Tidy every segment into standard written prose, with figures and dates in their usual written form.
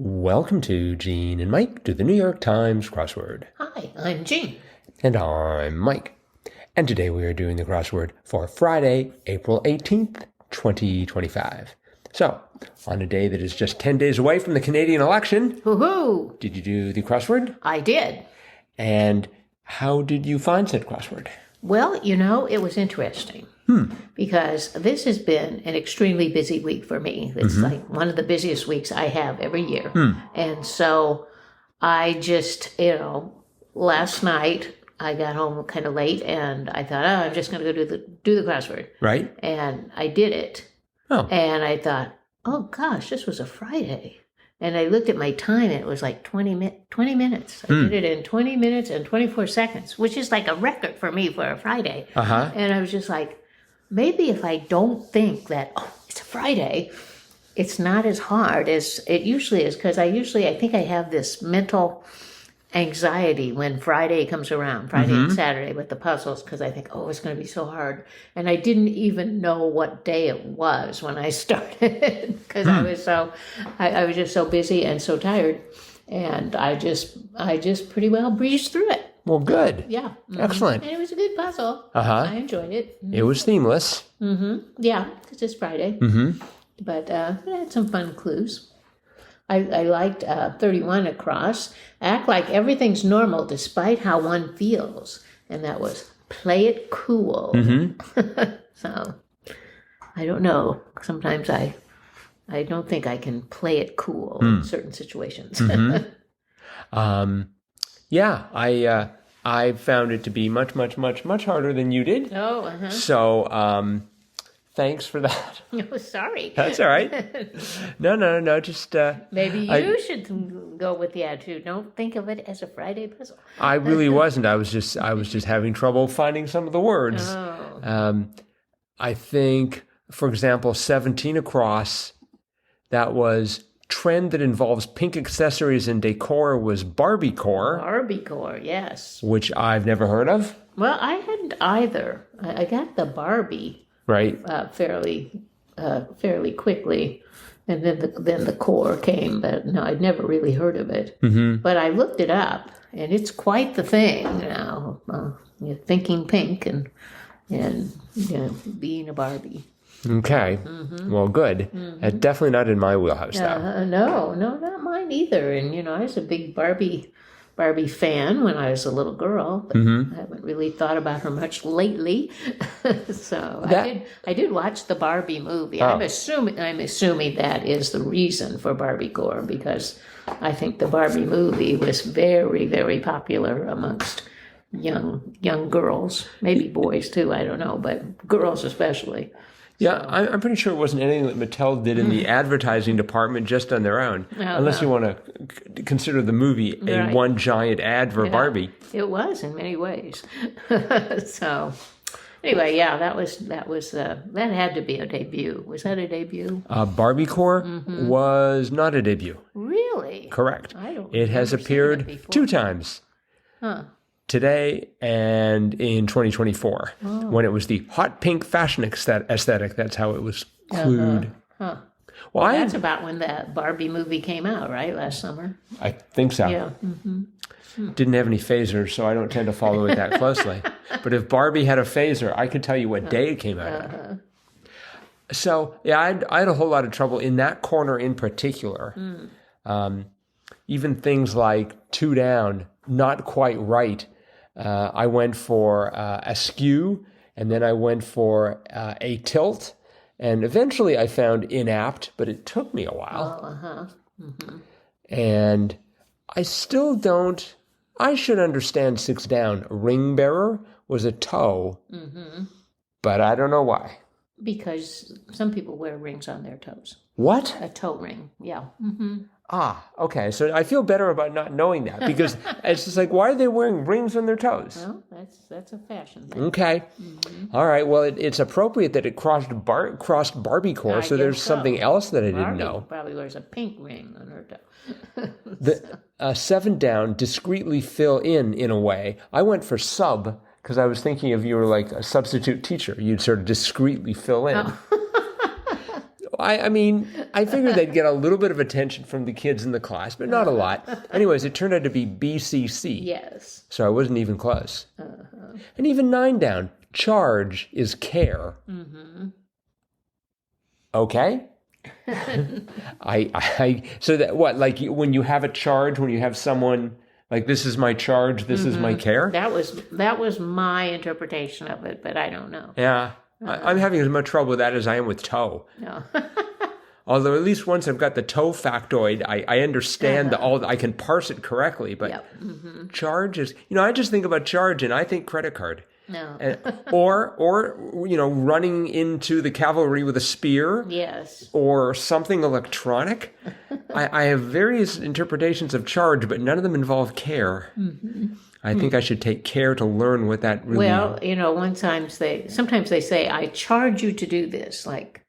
Welcome to Gene and Mike do the New York Times crossword. Hi, I'm Gene. And I'm Mike. And today we are doing the crossword for Friday, April 18th, 2025. So, on a day that is just 10 days away from the Canadian election, Woohoo! did you do the crossword? I did. And how did you find said crossword? Well, it was interesting. Because this has been an extremely busy week for me. It's like one of the busiest weeks I have every year. And so I just, last night I got home kind of late and I thought, I'm just going to go do the crossword. Right. And I did it. Oh. And I thought, oh gosh, this was a Friday. And I looked at my time and it was like 20 minutes. I did it in 20 minutes and 24 seconds, which is like a record for me for a Friday. And I was just like, maybe if I don't think that, it's a Friday, it's not as hard as it usually is, because I think I have this mental anxiety when Friday comes around, Friday and Saturday with the puzzles, because I think, it's going to be so hard. And I didn't even know what day it was when I started, because I was just so busy and so tired. And I just pretty well breezed through it. Well, good. Yeah. Excellent. And it was a good puzzle. I enjoyed it. It was themeless. Yeah, because it's Friday. But I had some fun clues. I liked 31 across. Act like everything's normal despite how one feels. And that was play it cool. So, I don't know. Sometimes I don't think I can play it cool in certain situations. Yeah, I found it to be much harder than you did. So, thanks for that. Oh, sorry. That's all right. No. Just maybe you should go with the attitude. Don't think of it as a Friday puzzle. I really wasn't. I was just having trouble finding some of the words. I think, for example, 17 across. That was. Trend that involves pink accessories and decor was BARBIECORE. BARBIECORE, yes. Which I've never heard of. Well, I hadn't either. I got the Barbie fairly quickly, and then the core came. But no, I'd never really heard of it. But I looked it up, and it's quite the thing now. Thinking pink and being a Barbie. Okay. Well, good. Definitely not in my wheelhouse, though. No, not mine either. And, I was a big Barbie fan when I was a little girl, but I haven't really thought about her much lately. So I did watch the Barbie movie. I'm assuming that is the reason for BARBIECORE, because I think the Barbie movie was very, very popular amongst young girls, maybe boys too, I don't know, but girls especially. Yeah, I'm pretty sure it wasn't anything that Mattel did in the advertising department just on their own, unless you want to consider the movie one giant ad for Barbie. It was in many ways. So, anyway, that had to be a debut. Was that a debut? BARBIECORE was not a debut. Really? Correct. I don't. It has appeared 2 times. Today and in 2024, when it was the hot pink fashion aesthetic. That's how it was clued. Well, that's about when the Barbie movie came out, right? Last summer. I think so. Yeah. Didn't have any phasers, so I don't tend to follow it that closely. But if Barbie had a phaser, I could tell you what day it came out. So, yeah, I had a whole lot of trouble in that corner in particular. Even things like 2 down, not quite right. I went for askew, and then I went for a tilt, and eventually I found inapt, but it took me a while. And I still don't. I should understand 6 down. Ring bearer was a toe, but I don't know why. Because some people wear rings on their toes. What? A toe ring, yeah. Okay. So I feel better about not knowing that, because it's just like, why are they wearing rings on their toes? Well, that's a fashion thing. Okay. All right. Well, it's appropriate that it crossed BARBIECORE, so there's something else that I didn't know. Probably wears a pink ring on her toe. The 7 down, discreetly fill in a way. I went for sub, because I was thinking of you were like a substitute teacher. You'd sort of discreetly fill in. I mean, I figured they'd get a little bit of attention from the kids in the class, but not a lot. Anyways, it turned out to be BCC. Yes. So I wasn't even close. And even 9 down, charge is care. Okay. So that what, like when you have a charge, when you have someone like, this is my charge, this is my care? That was my interpretation of it, but I don't know. Yeah. I'm having as much trouble with that as I am with toe. No. Although at least once I've got the toe factoid, I understand I can parse it correctly. But charge is, I just think about charge and I think credit card. No. or running into the cavalry with a spear. Yes. Or something electronic. I have various interpretations of charge, but none of them involve care. I think I should take care to learn what that really means. Well, sometimes they say, I charge you to do this. Like,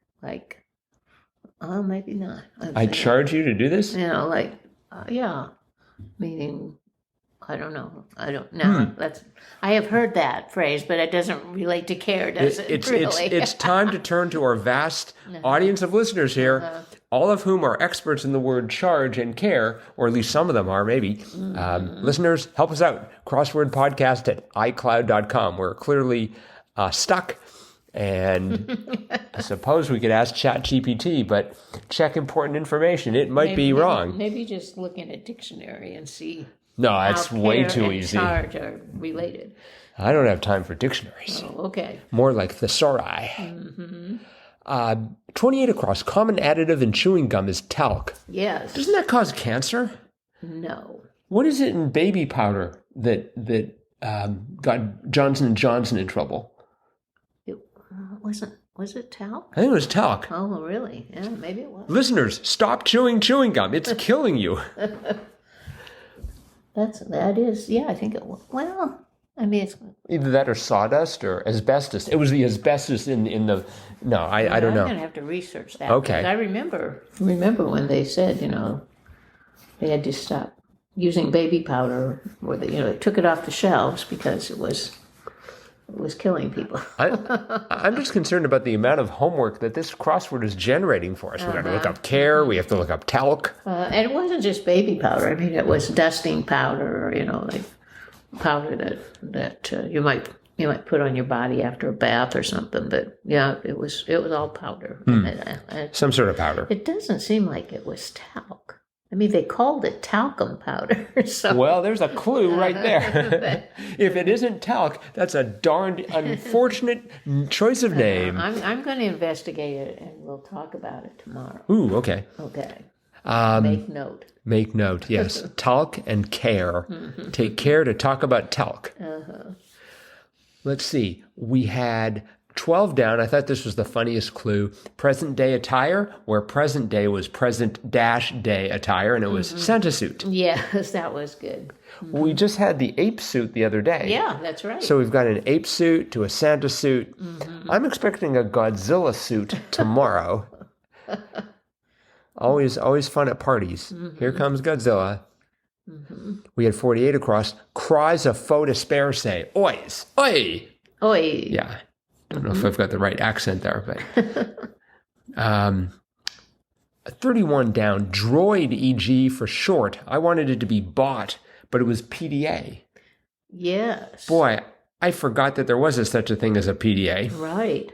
oh, maybe not. I charge you to do this? Yeah. Meaning, I don't know. I have heard that phrase, but it doesn't relate to care, does it? Really? It's time to turn to our vast audience of listeners here, all of whom are experts in the word charge and care, or at least some of them are, maybe. Listeners, help us out. Crosswordpodcast at iCloud.com. We're clearly stuck, and I suppose we could ask ChatGPT, but check important information. It might be wrong. Maybe just look in a dictionary and see. No, that's way too easy. Charge are related. I don't have time for dictionaries. Oh, okay. More like thesauri. 28 across. Common additive in chewing gum is talc. Yes. Doesn't that cause cancer? No. What is it in baby powder that got Johnson & Johnson in trouble? Was it talc? I think it was talc. Oh, really? Yeah, maybe it was. Listeners, stop chewing gum. It's killing you. That is, yeah, I think it was. Well, I mean, it's either that or sawdust or asbestos. It was the asbestos in the. No, I don't know. I'm gonna have to research that. Okay. I remember when they said, they had to stop using baby powder, or they took it off the shelves because it was killing people. I'm just concerned about the amount of homework that this crossword is generating for us. We've got to look up care. We have to look up talc. And it wasn't just baby powder. I mean, it was dusting powder, like powder that you might put on your body after a bath or something. But yeah, it was all powder. Some sort of powder. It doesn't seem like it was talc. I mean, they called it talcum powder. So. Well, there's a clue right there. If it isn't talc, that's a darned unfortunate choice of name. I'm going to investigate it, and we'll talk about it tomorrow. Ooh, okay. Okay. Make note. Make note, yes. Talc and care. Take care to talk about talc. Let's see. We had 12 down. I thought this was the funniest clue. Present day attire, where present day was present-day attire, and it was Santa suit. Yes, that was good. We just had the ape suit the other day. Yeah, that's right. So we've got an ape suit to a Santa suit. I'm expecting a Godzilla suit tomorrow. Always fun at parties. Here comes Godzilla. We had 48 across. Cries a foe to spare say, oys, oi. Oi. Yeah. I don't know if I've got the right accent there, but 31 down, droid EG for short. I wanted it to be bot, but it was PDA. Yes. Boy, I forgot that there was such a thing as a PDA. Right.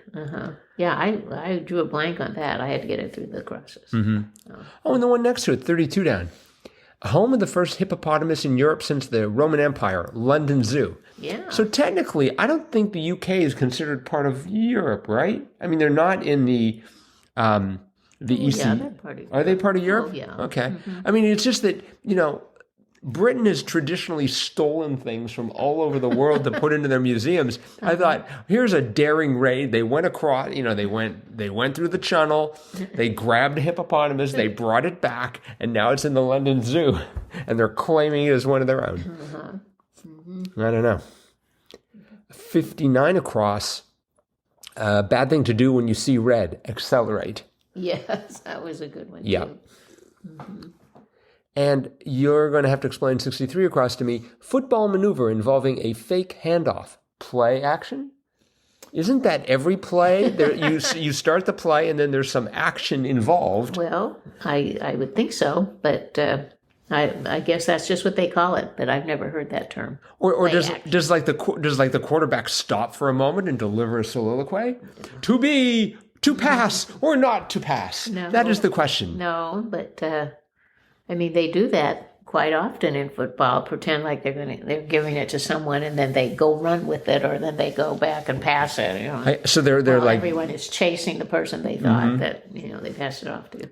Yeah, I drew a blank on that. I had to get it through the crosses. Oh, and the one next to it, 32 down. Home of the first hippopotamus in Europe since the Roman Empire, London Zoo. Yeah. So technically, I don't think the UK is considered part of Europe, right? I mean, they're not in the EC. Yeah, they're part of Europe. Are they part of Europe? Oh, yeah. Okay. I mean, it's just that, Britain has traditionally stolen things from all over the world to put into their museums. I thought, here's a daring raid. They went across, they went through the channel, they grabbed a hippopotamus, they brought it back, and now it's in the London Zoo, and they're claiming it as one of their own. I don't know. 59 across. Bad thing to do when you see red. Accelerate. Yes, that was a good one. Yeah. Too. And you're going to have to explain 63 across to me. Football maneuver involving a fake handoff. Play action? Isn't that every play? You start the play and then there's some action involved. Well, I would think so, but I guess that's just what they call it. But I've never heard that term. Or does the quarterback stop for a moment and deliver a soliloquy? To be, to pass, or not to pass? No. That is the question. No, but I mean they do that quite often in football. Pretend like they're giving it to someone, and then they go run with it, or then they go back and pass it. You know. So they're like everyone is chasing the person they thought that they passed it off to.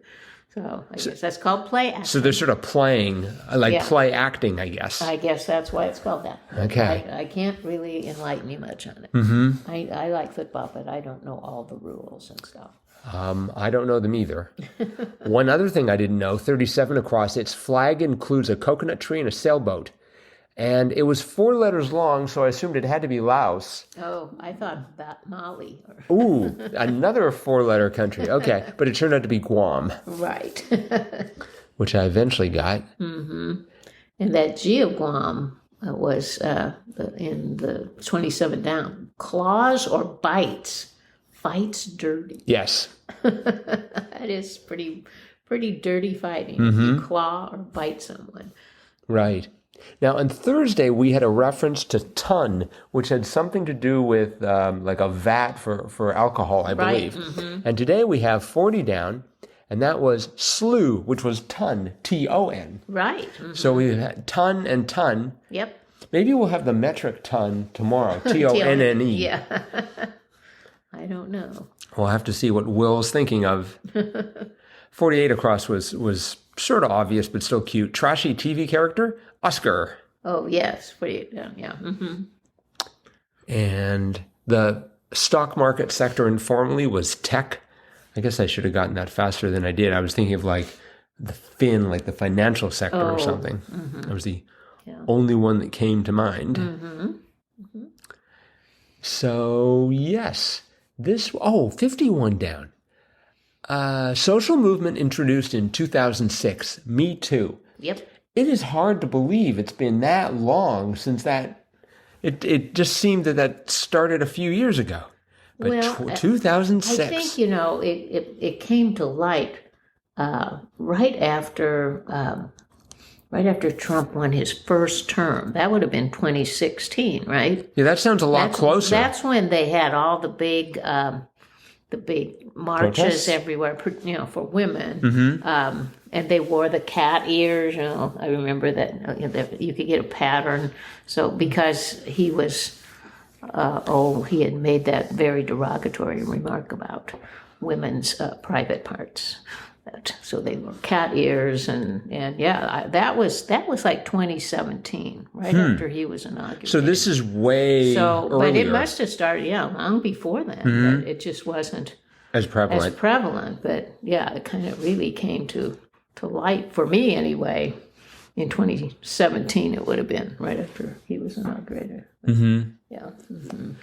So I guess that's called play acting. So they're sort of playing, play acting, I guess. I guess that's why it's called that. Okay. I can't really enlighten you much on it. Mm-hmm. I like football, but I don't know all the rules and stuff. I don't know them either. One other thing I didn't know, 37 across, its flag includes a coconut tree and a sailboat. And it was 4 letters long, so I assumed it had to be Laos. Oh, I thought that Mali. Ooh, another 4-letter country. Okay, but it turned out to be Guam. Right. Which I eventually got. Mm-hmm. And that G of Guam was in the 27 down. Claws or bites. Fights dirty. Yes. That is pretty dirty fighting. If you claw or bite someone. Right. Now, on Thursday, we had a reference to ton, which had something to do with like a vat for alcohol, I believe. Right. Mm-hmm. And today we have 40 down, and that was slew, which was ton, T-O-N. Right. Mm-hmm. So we had ton and ton. Yep. Maybe we'll have the metric ton tomorrow, T-O-N-N-E. Yeah. I don't know. We'll have to see what Will's thinking of. 48 across was sort of obvious, but still cute. Trashy TV character, Oscar. Oh, yes. 48 down, yeah. Mm-hmm. And the stock market sector informally was tech. I guess I should have gotten that faster than I did. I was thinking of like the the financial sector or something. Mm-hmm. That was the only one that came to mind. Mm-hmm. Mm-hmm. So, yes. 51 down. Social movement introduced in 2006. Me Too. Yep. It is hard to believe it's been that long since that. It just seemed that started a few years ago. But 2006. I think, it came to light right after Trump won his first term. That would have been 2016, right? Yeah, that sounds a lot closer. That's when they had all the big marches protests everywhere, for women. Mm-hmm. And they wore the cat ears. I remember that you could get a pattern. So because he was, he had made that very derogatory remark about women's private parts. So they were cat ears, and that was like 2017, right after he was inaugurated. So this is way earlier. But it must have started, long before then. Mm-hmm. But it just wasn't as prevalent. But it kind of really came to light for me anyway. In 2017, it would have been right after he was inaugurated. Mm-hmm. Yeah. Mm-hmm.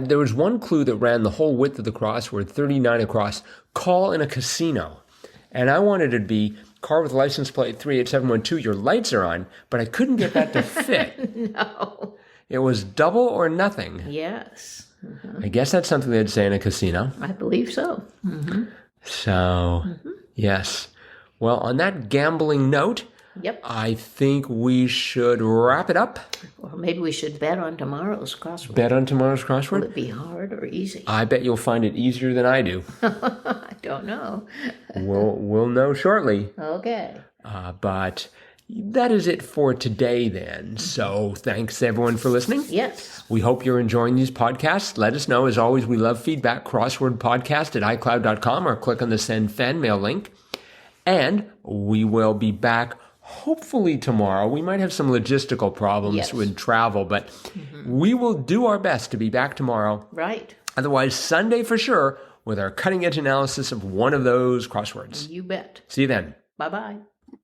There was one clue that ran the whole width of the crossword, 39 across, call in a casino. And I wanted it to be car with license plate 38712, your lights are on, but I couldn't get that to fit. No. It was double or nothing. Yes. Mm-hmm. I guess that's something they'd say in a casino. I believe so. Mm-hmm. So, yes. Well, on that gambling note, yep. I think we should wrap it up. Or maybe we should bet on tomorrow's crossword. Bet on tomorrow's crossword? Will it be hard or easy? I bet you'll find it easier than I do. I don't know. We'll know shortly. Okay. But that is it for today then. So thanks everyone for listening. Yes. We hope you're enjoying these podcasts. Let us know. As always, we love feedback. crosswordpodcast@icloud.com or click on the send fan mail link. And we will be back hopefully tomorrow. We might have some logistical problems with travel, but we will do our best to be back tomorrow. Right. Otherwise, Sunday for sure with our cutting edge analysis of one of those crosswords. You bet. See you then. Bye-bye.